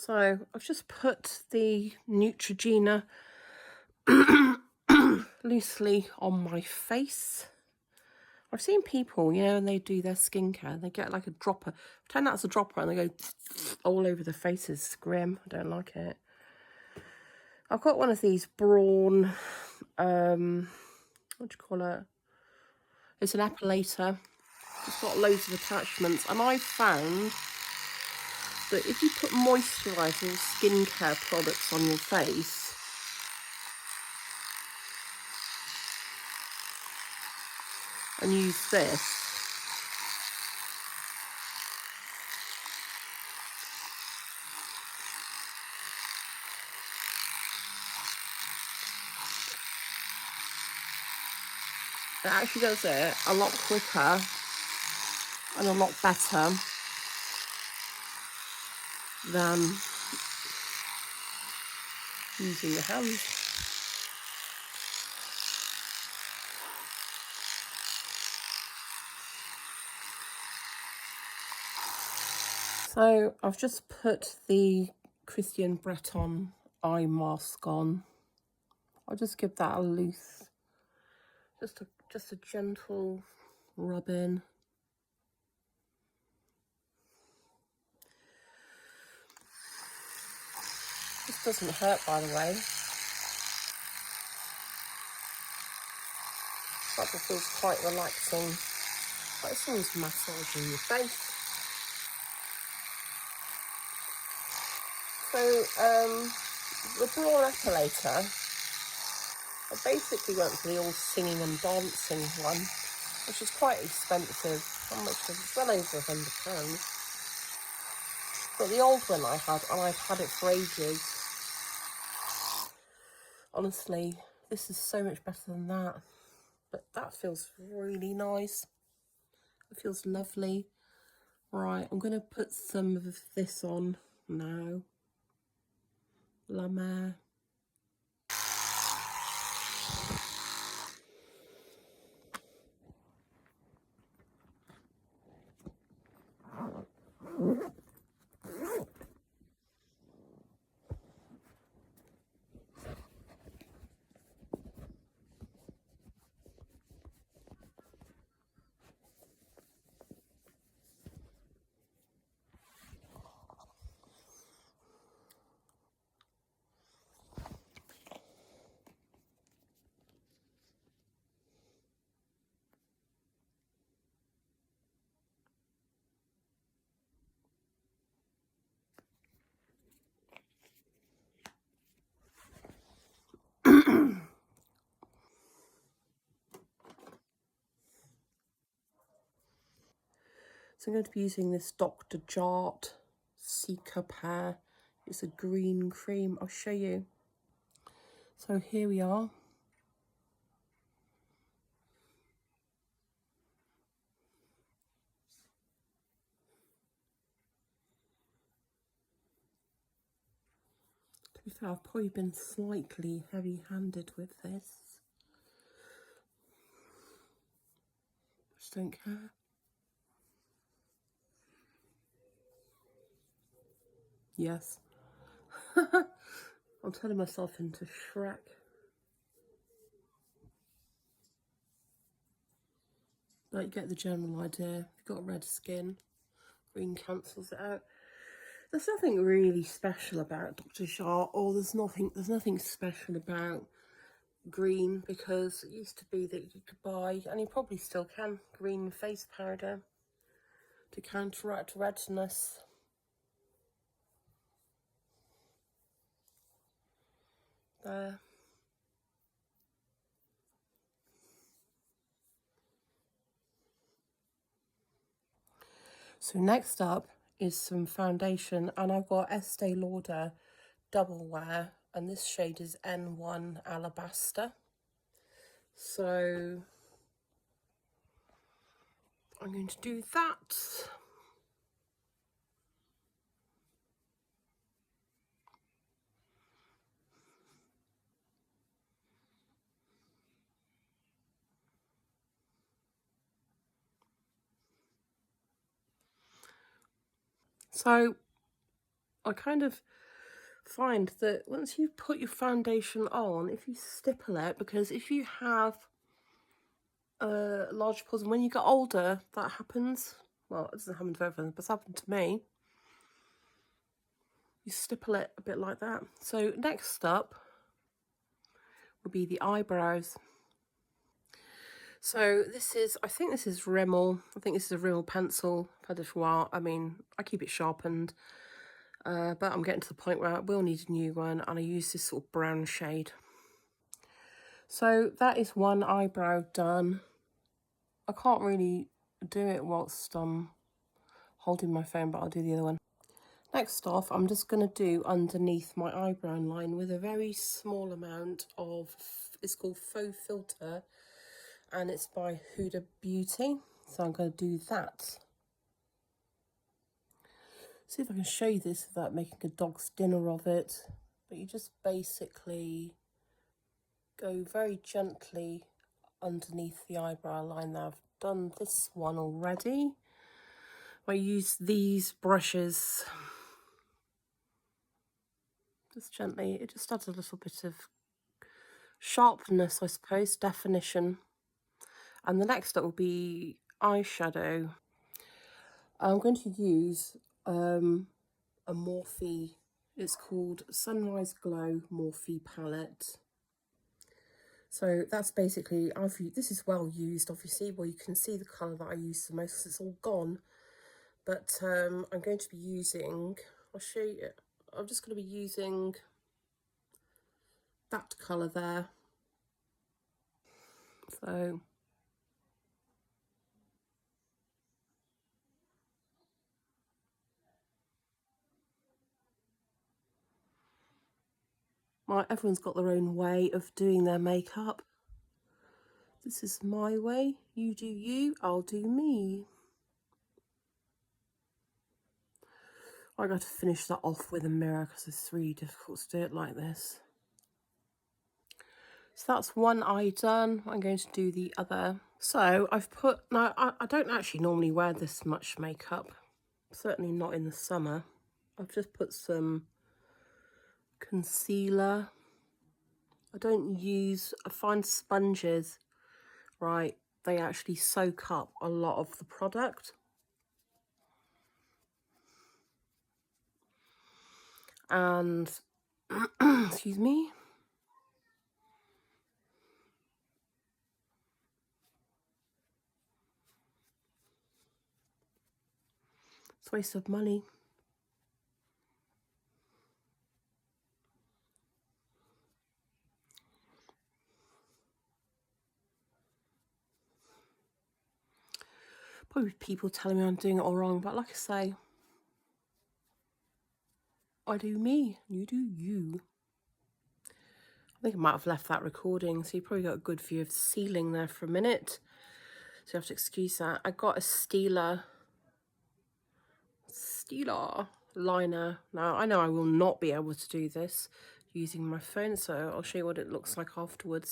So I've just put the Neutrogena loosely on my face. I've seen people, when they do their skincare, they get like a dropper. Pretend that's a dropper and they go all over the face. It's grim. I don't like it. I've got one of these Braun, what do you call it? It's an epilator. It's got loads of attachments. And I've found that if you put moisturiser or skincare products on your face, and use this, it actually does it a lot quicker and a lot better than using your hands. So I've just put the Christian Breton eye mask on. I'll just give that a loose, just a gentle rub in. This doesn't hurt, by the way. That just feels quite relaxing. Like someone's massaging your face. So the Braun epilator, I basically went for the all singing and dancing one, which is quite expensive. How much was it? Well over £100. But the old one I had, and I've had it for ages. Honestly, this is so much better than that. But that feels really nice. It feels lovely. Right, I'm going to put some of this on now. La Mer. So I'm going to be using this Dr. Jart C-Cup. It's a green cream. I'll show you. So here we are. To be fair, I've probably been slightly heavy-handed with this. Just don't care. Yes. I'm turning myself into Shrek. But you get the general idea. If you've got red skin, green cancels it out. There's nothing really special about Dr. Jart, or there's nothing special about green, because it used to be that you could buy, and you probably still can, green face powder to counteract redness. There. So next up is some foundation, and I've got Estee Lauder Double Wear, and this shade is N1 Alabaster. So I'm going to do that. So I kind of find that once you put your foundation on, if you stipple it, because if you have large pores, and when you get older, that happens. Well, it doesn't happen to everyone, but it's happened to me. You stipple it a bit like that. So next up will be the eyebrows. So this is, I think this is Rimmel. I think this is a Rimmel pencil. I've had it for a while. I mean, I keep it sharpened. But I'm getting to the point where I will need a new one, and I use this sort of brown shade. So that is one eyebrow done. I can't really do it whilst I'm holding my phone, but I'll do the other one. Next off, I'm just going to do underneath my eyebrow line with a very small amount of, it's called Faux Filter, and it's by Huda Beauty. So I'm going to do that. See if I can show you this without making a dog's dinner of it. But you just basically go very gently underneath the eyebrow line. Now I've done this one already. I use these brushes just gently. It just adds a little bit of sharpness, I suppose, definition. And the next up will be eyeshadow. I'm going to use a Morphe. It's called Sunrise Glow Morphe palette. So that's basically, this is well used, obviously. Well, you can see the colour that I use the most because it's all gone. But I'm going to be using, I'll show you, I'm just going to be using that colour there. So everyone's got their own way of doing their makeup. This is my way. You do you, I'll do me. I got to finish that off with a mirror because it's really difficult to do it like this. So that's one eye done. I'm going to do the other. So I've put, now I don't actually normally wear this much makeup, certainly not in the summer. I've just put some concealer. I find sponges, right, they actually soak up a lot of the product. And, excuse me. It's a waste of money. Probably people telling me I'm doing it all wrong, but like I say, I do me, you do you. I think I might have left that recording, so you probably got a good view of the ceiling there for a minute. So you have to excuse that. I got a Stila liner. Now, I know I will not be able to do this using my phone, so I'll show you what it looks like afterwards.